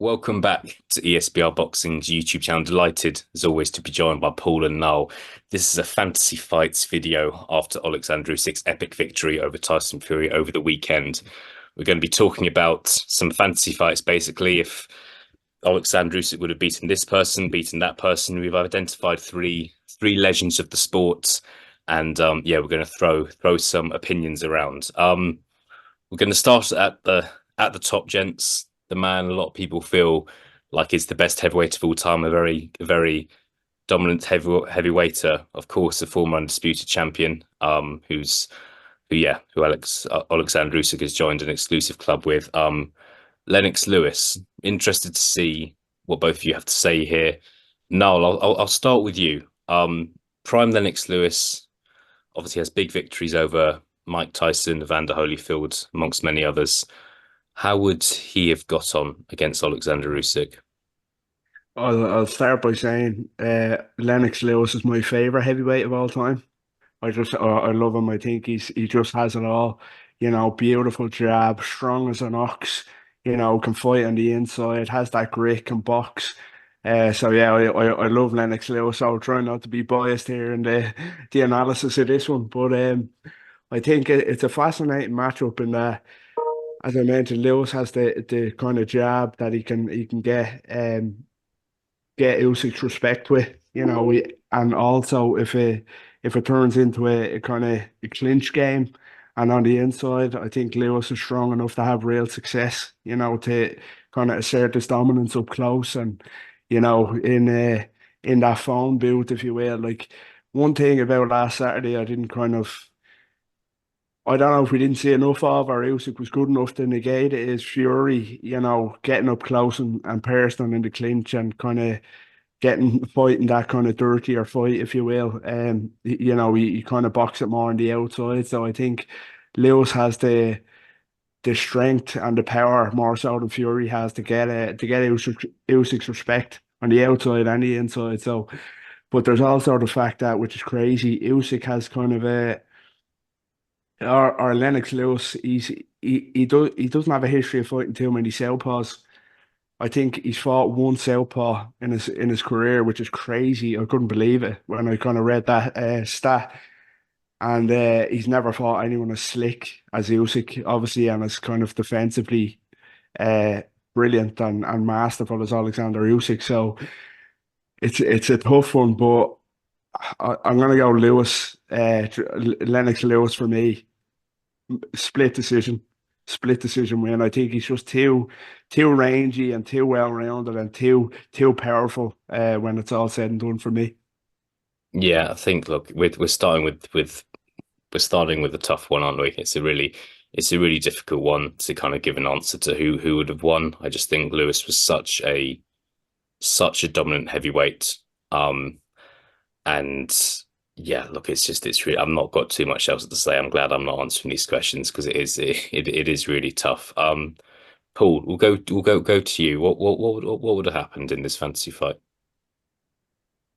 Welcome back to ESBR Boxing's YouTube channel. Delighted, as always, to be joined by Paul and Noel. This is a fantasy fights video after Oleksandr Usyk's epic victory over Tyson Fury over the weekend. We're going to be talking about some fantasy fights, basically. If Oleksandr Usyk would have beaten this person, beaten that person, we've identified three legends of the sport, and yeah, we're going to throw some opinions around. We're going to start at the top, gents. The man a lot of people feel like is the best heavyweight of all time, a very dominant heavyweighter, of course, a former undisputed champion, Oleksandr Usyk has joined an exclusive club with. Lennox Lewis. Interested to see what both of you have to say here. Noel, I'll start with you. Prime Lennox Lewis obviously has big victories over Mike Tyson, Evander Holyfield, amongst many others. How would he have got on against Oleksandr Usyk? I'll start by saying Lennox Lewis is my favorite heavyweight of all time. I love him. I think he just has it all. Beautiful jab, strong as an ox. Can fight on the inside, has that grit, can box. So yeah, I love Lennox Lewis. I'll try not to be biased here in the analysis of this one, but I think it's a fascinating matchup in that, as I mentioned, Lewis has the kind of jab that he can get Usyk's respect with, and also if it turns into a kind of a clinch game, and on the inside, I think Lewis is strong enough to have real success, to kind of assert his dominance up close and in that phone booth, if you will. Like, one thing about last Saturday, I don't know if we didn't see enough of, or Usyk was good enough to negate it, is Fury, getting up close and personal in the clinch and kind of fighting that kind of dirtier fight, if you will. He kind of box it more on the outside. So I think Lewis has the strength and the power more so than Fury has to get Usyk's respect on the outside and the inside. So, but there's also the fact that, which is crazy, Usyk has kind of or Lennox Lewis, he doesn't have a history of fighting too many southpaws. I think he's fought one southpaw in his career, which is crazy. I couldn't believe it when I kind of read that stat. And he's never fought anyone as slick as Usyk, obviously, and as kind of defensively uh, brilliant and masterful as Alexander Usyk. So it's a tough one, but I'm gonna go Lennox Lewis for me. Split decision. Split decision win. I think he's just too rangy and too well rounded and too powerful when it's all said and done for me. Yeah, I think look, we're starting with we're starting with a tough one, aren't we? It's a really difficult one to kind of give an answer to who would have won. I just think Lewis was such a dominant heavyweight. And yeah, look, it's really I've not got too much else to say. I'm glad I'm not answering these questions because it is really tough. Paul, we'll go to you. What would have happened in this fantasy fight?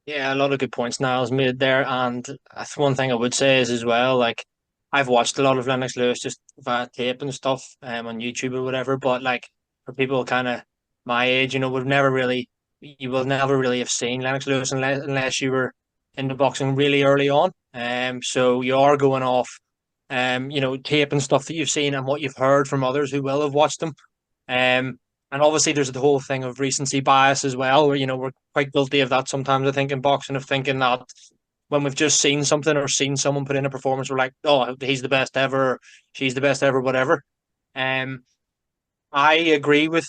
Yeah, a lot of good points Niall's made there, and that's one thing I would say is as well. Like, I've watched a lot of Lennox Lewis just via tape and stuff, on YouTube or whatever. But like for people kind of my age, you will never really have seen Lennox Lewis unless you were into boxing really early on. So you are going off, tape and stuff that you've seen and what you've heard from others who will have watched them. And obviously there's the whole thing of recency bias as well, where we're quite guilty of that sometimes, I think, in boxing, of thinking that when we've just seen something or seen someone put in a performance, we're like, oh, he's the best ever, she's the best ever, whatever. Um, I agree with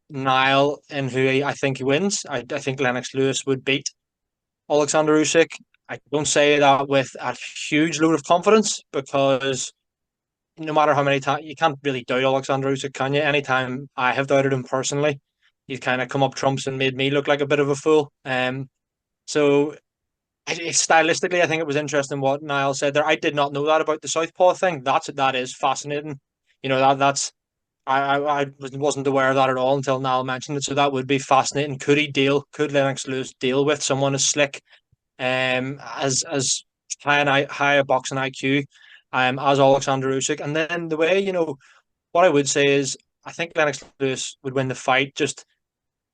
Niall in who I think he wins. I think Lennox Lewis would beat Alexander Usyk. I don't say that with a huge load of confidence because no matter how many times you can't really doubt Alexander Usyk, can you? Anytime I have doubted him personally, he's kind of come up trumps and made me look like a bit of a fool. So stylistically, I think it was interesting what Niall said there. I did not know that about the southpaw thing. That is fascinating. That's I wasn't aware of that at all until Niall mentioned it. So that would be fascinating. Could Lennox Lewis deal with someone as slick, as high a boxing IQ, as Alexander Usyk? And then the way, what I would say is I think Lennox Lewis would win the fight. Just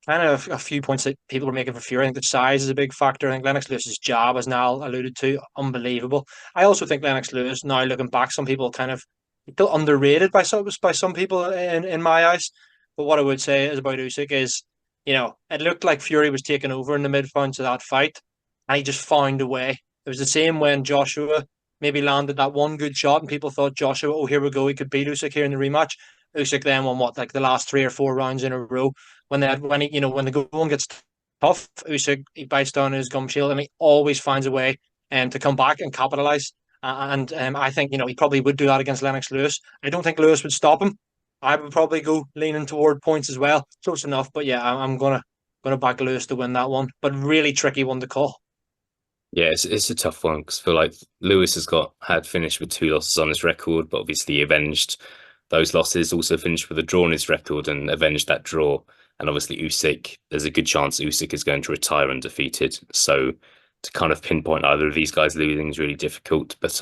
kind of a few points that people were making for Fury. I think the size is a big factor. I think Lennox Lewis's jab, as Niall alluded to, unbelievable. I also think Lennox Lewis, now looking back, some people kind of still underrated by some people in my eyes. But what I would say is about Usyk is, it looked like Fury was taking over in the midpoint of that fight, and he just found a way. It was the same when Joshua maybe landed that one good shot, and people thought Joshua, oh, here we go, he could beat Usyk here in the rematch. Usyk then won what, like the last 3 or 4 rounds in a row. When the going gets tough, Usyk he bites down his gum shield and he always finds a way to come back and capitalize. And I think he probably would do that against Lennox Lewis. I don't think Lewis would stop him. I would probably go leaning toward points as well. Close enough, but yeah, I'm gonna back Lewis to win that one. But really tricky one to call. Yeah, it's a tough one because I feel like Lewis had finished with 2 losses on his record, but obviously he avenged those losses, also finished with a draw on his record and avenged that draw. And obviously Usyk, there's a good chance Usyk is going to retire undefeated. So to kind of pinpoint either of these guys losing is really difficult. But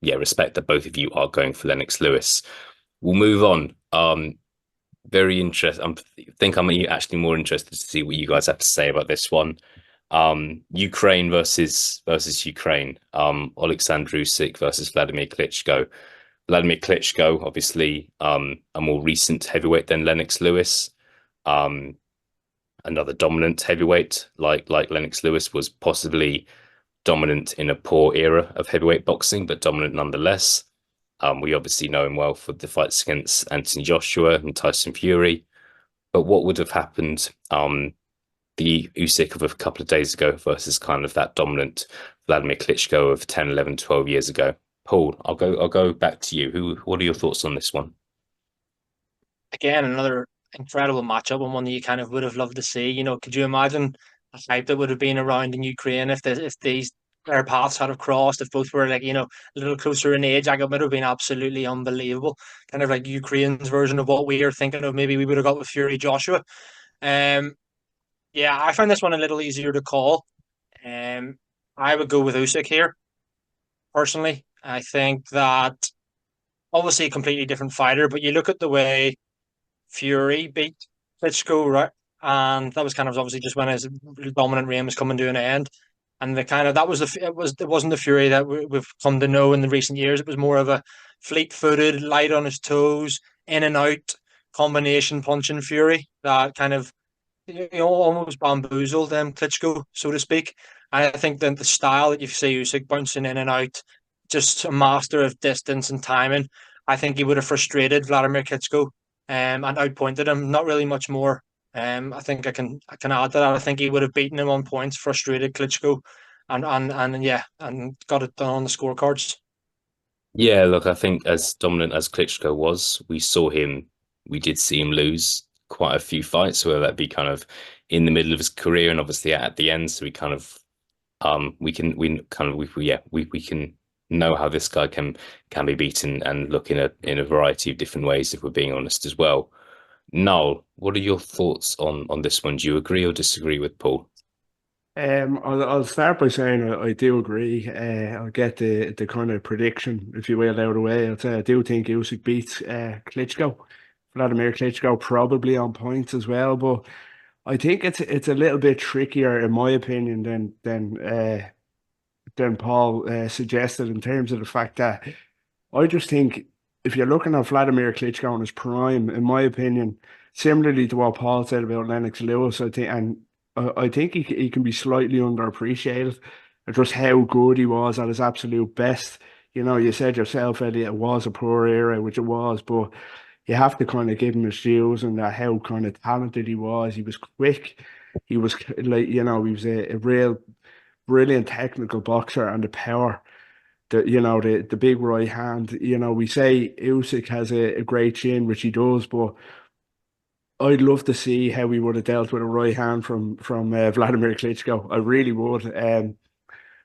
yeah, respect that both of you are going for Lennox Lewis. We'll move on. Very interested. Think I'm actually more interested to see what you guys have to say about this one. Ukraine versus Ukraine. Oleksandr Usyk versus Vladimir Klitschko. Wladimir Klitschko, obviously, a more recent heavyweight than Lennox Lewis. Another dominant heavyweight, like Lennox Lewis, was possibly dominant in a poor era of heavyweight boxing, but dominant nonetheless. We obviously know him well for the fights against Anthony Joshua and Tyson Fury. But what would have happened, the Usyk of a couple of days ago versus kind of that dominant Wladimir Klitschko of 10, 11, 12 years ago? Paul, I'll go back to you. What are your thoughts on this one? Again, another incredible matchup and one that you kind of would have loved to see. Could you imagine the hype that would have been around in Ukraine if these their paths had have crossed, if both were like, a little closer in age? Like, it would have been absolutely unbelievable. Kind of like Ukraine's version of what we are thinking of maybe we would have got with Fury Joshua. Um yeah, I find this one a little easier to call. Um I would go with Usyk here, personally. I think that obviously a completely different fighter, but you look at the way Fury beat Klitschko, right? And that was kind of obviously just when his dominant reign was coming to an end. And the kind of that was it wasn't the Fury that we've come to know in the recent years. It was more of a fleet-footed, light on his toes, in and out combination punching Fury that kind of almost bamboozled Klitschko, so to speak. And I think that the style that you see Usyk bouncing in and out, just a master of distance and timing. I think he would have frustrated Vladimir Klitschko and outpointed him. Not really much more. I think I can add to that. I think he would have beaten him on points, frustrated Klitschko, and yeah, and got it done on the scorecards. Yeah, look, I think as dominant as Klitschko was, we did see him lose quite a few fights, whether that be kind of in the middle of his career and obviously at the end. So we kind of, we can know how this guy can be beaten and look in a variety of different ways, if we're being honest as well. Noel, what are your thoughts on this one? Do you agree or disagree with Paul? I'll start by saying I do agree. I'll get the kind of prediction, if you will, out of the way. I'll say I do think Usyk beats Klitschko. Vladimir Klitschko probably on points as well, but I think it's a little bit trickier, in my opinion, than Paul suggested, in terms of the fact that I just think if you're looking at Vladimir Klitschko in his prime, in my opinion, similarly to what Paul said about Lennox Lewis, I think he can be slightly underappreciated at just how good he was at his absolute best. You said yourself, Eddie, it was a poor era, which it was, but you have to kind of give him his dues and that how kind of talented he was. He was quick. He was like, he was a real brilliant technical boxer, and the power, the big right hand. We say Usyk has a great chin, which he does, but I'd love to see how he would have dealt with a right hand from Vladimir Klitschko. I really would.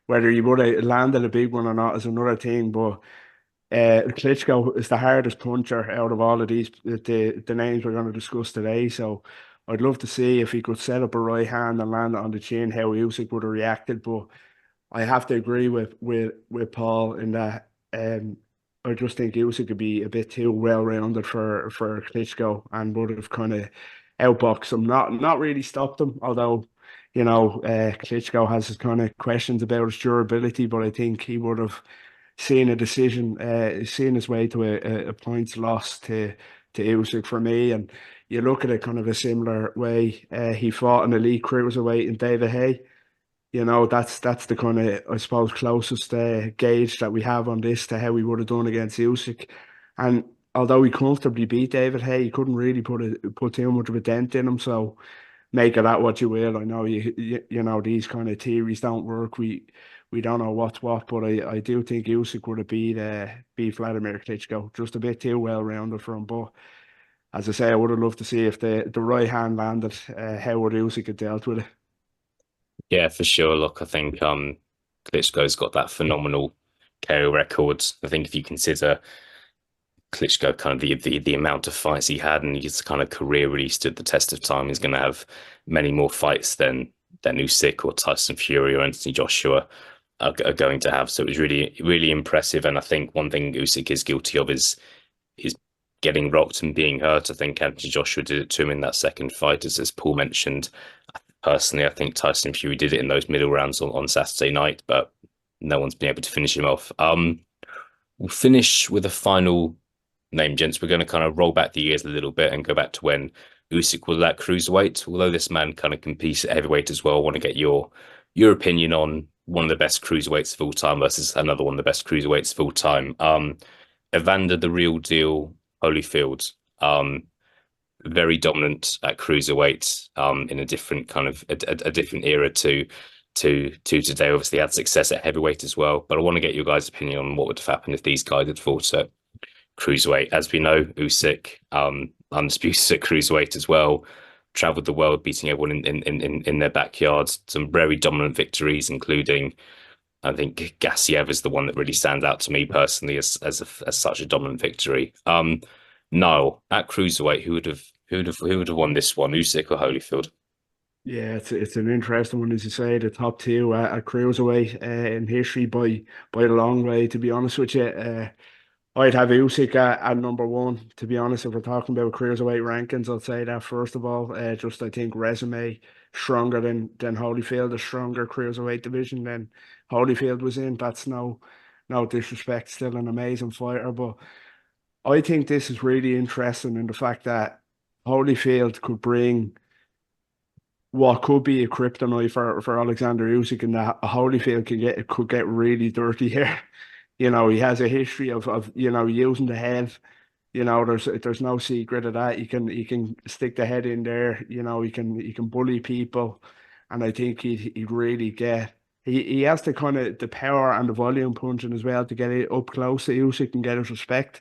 Whether he would have landed a big one or not is another thing, but Klitschko is the hardest puncher out of all of the names we're going to discuss today. So I'd love to see if he could set up a right hand and land it on the chin, how Usyk would have reacted. But I have to agree with Paul in that I just think Usyk could be a bit too well rounded for Klitschko, and would have kind of outbox him, not really stopped him. Although, Klitschko has his kind of questions about his durability, but I think he would have seen a decision, seen his way to a points loss to Usyk for me. And you look at it kind of a similar way. He fought an elite cruiserweight in David Haye. That's the kind of, I suppose, closest gauge that we have on this to how we would have done against Usyk. And although he comfortably beat David Haye, he couldn't really put too much of a dent in him. So make of that what you will. I know these kind of theories don't work. We don't know what's what, but I do think Usyk would have beat Vladimir Klitschko. Just a bit too well rounded for him. But as I say, I would have loved to see if the right hand landed, how would Usyk have dealt with it. Yeah, for sure. Look, I think Klitschko's got that phenomenal KO record. I think if you consider Klitschko kind of the amount of fights he had and his kind of career really stood the test of time, he's going to have many more fights than Usyk or Tyson Fury or Anthony Joshua are going to have. So it was really, really impressive. And I think one thing Usyk is guilty of is getting rocked and being hurt. I think Anthony Joshua did it to him in that second fight, as Paul mentioned. Personally, I think Tyson Fury did it in those middle rounds on Saturday night, but no one's been able to finish him off. We'll finish with a final name, gents. We're going to kind of roll back the years a little bit and go back to when Usyk was at cruiserweight. Although this man kind of competes at heavyweight as well, I want to get your opinion on one of the best cruiserweights of all time versus another one of the best cruiserweights of all time. Evander, the real deal, Holyfield. Very dominant at cruiserweight, in a different kind of a different era to today. Obviously had success at heavyweight as well, but I want to get your guys' opinion on what would have happened if these guys had fought at cruiserweight. As we know, Usyk, undisputed at cruiserweight as well, traveled the world beating everyone in their backyards. Some very dominant victories, including, I think, Gassiev is the one that really stands out to me personally as such a dominant victory. No, at cruiserweight, who would have won this one, Usyk or Holyfield? Yeah, it's an interesting one, as you say, the top two at cruiserweight in history by a long way. To be honest with you, I'd have Usyk at number one. To be honest, if we're talking about cruiserweight rankings, I'll say that first of all. Just I think resume stronger than Holyfield, a stronger cruiserweight division than Holyfield was in. That's no disrespect, still an amazing fighter, but I think this is really interesting in the fact that Holyfield could bring what could be a kryptonite for Alexander Usyk, and that Holyfield could get really dirty here. He has a history of using the head. There's no secret of that. He can stick the head in there. He can bully people, and I think he'd really get. He has the kind of the power and the volume punching as well to get it up close to Usyk and get his respect.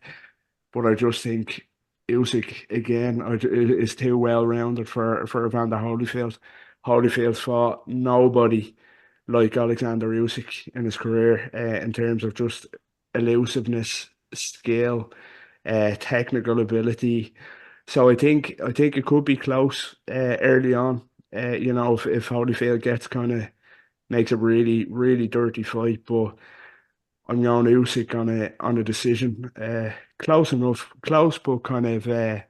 But I just think Usyk again is too well rounded for Evander Holyfield. Holyfield fought nobody like Alexander Usyk in his career, in terms of just elusiveness, skill, technical ability. So I think it could be close early on. If Holyfield makes a really really dirty fight, but I'm going Usyk on a decision. Close enough, close, but kind of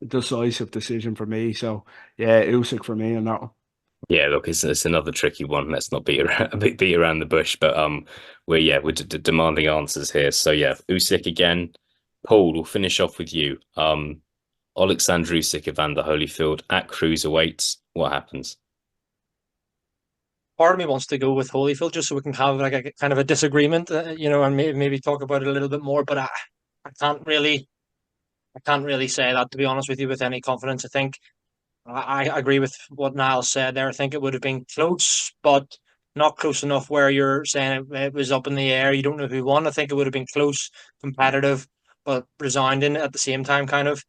decisive decision for me. So yeah, Usyk for me on that one. Yeah, look, it's another tricky one. Let's not beat around the bush, but we're demanding answers here. So yeah, Usyk again. Paul, we'll finish off with you. Oleksandr Usyk, Evander Holyfield at cruiserweight. What happens? Part of me wants to go with Holyfield just so we can have like a kind of a disagreement, and maybe talk about it a little bit more. But I can't really say that, to be honest with you, with any confidence. I think I agree with what Niall said there. I think it would have been close, but not close enough where you're saying it was up in the air. You don't know who won. I think it would have been close, competitive, but resounding at the same time, kind of,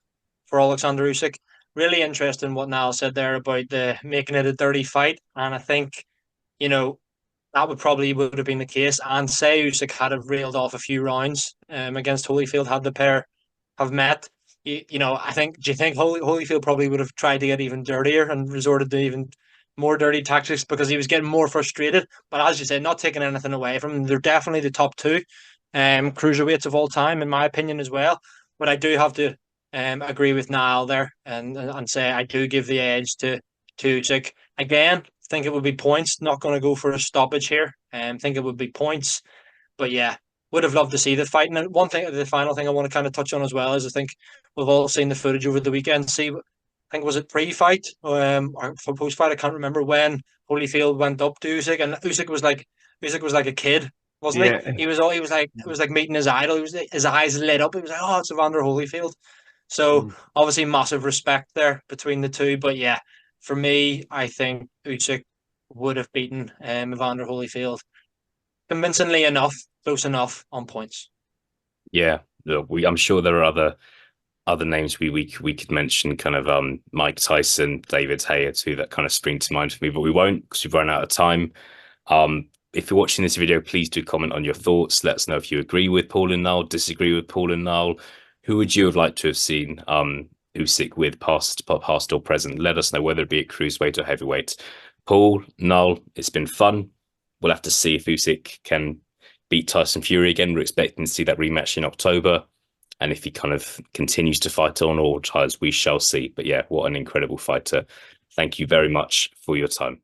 for Alexander Usyk. Really interesting what Niall said there about the making it a dirty fight, and I think you know that would have been the case. And say Usyk had have reeled off a few rounds against Holyfield, had the pair have met. I think. Do you think Holyfield probably would have tried to get even dirtier and resorted to even more dirty tactics because he was getting more frustrated? But as you said, not taking anything away from them, they're definitely the top two cruiserweights of all time, in my opinion, as well. But I do have to agree with Niall there and say I do give the edge to Usyk. Again, think it would be points. Not going to go for a stoppage here. Think it would be points. But yeah, would have loved to see the fight. And one thing, the final thing I want to kind of touch on as well is I think we've all seen the footage over the weekend. I think was it pre-fight or for post-fight? I can't remember when Holyfield went up to Usyk, and Usyk was like a kid, wasn't he? Yeah. He was like it was like meeting his idol. His eyes lit up. He was like, oh, it's Evander Holyfield. So Mm. obviously massive respect there between the two. But yeah, for me, I think Usyk would have beaten Evander Holyfield convincingly enough, close enough on points. Yeah, look, I'm sure there are other names we could mention, kind of Mike Tyson, David Hayer too, that kind of spring to mind for me, but we won't because we've run out of time. If you're watching this video, please do comment on your thoughts. Let us know if you agree with Paul and Niall, disagree with Paul and Niall. Who would you have liked to have seen Usyk with, past or present? Let us know, whether it be at cruiserweight or heavyweight. Paul, Niall, it's been fun. We'll have to see if Usyk can beat Tyson Fury again. We're expecting to see that rematch in October. And if he kind of continues to fight on all ties, we shall see. But yeah, what an incredible fighter. Thank you very much for your time.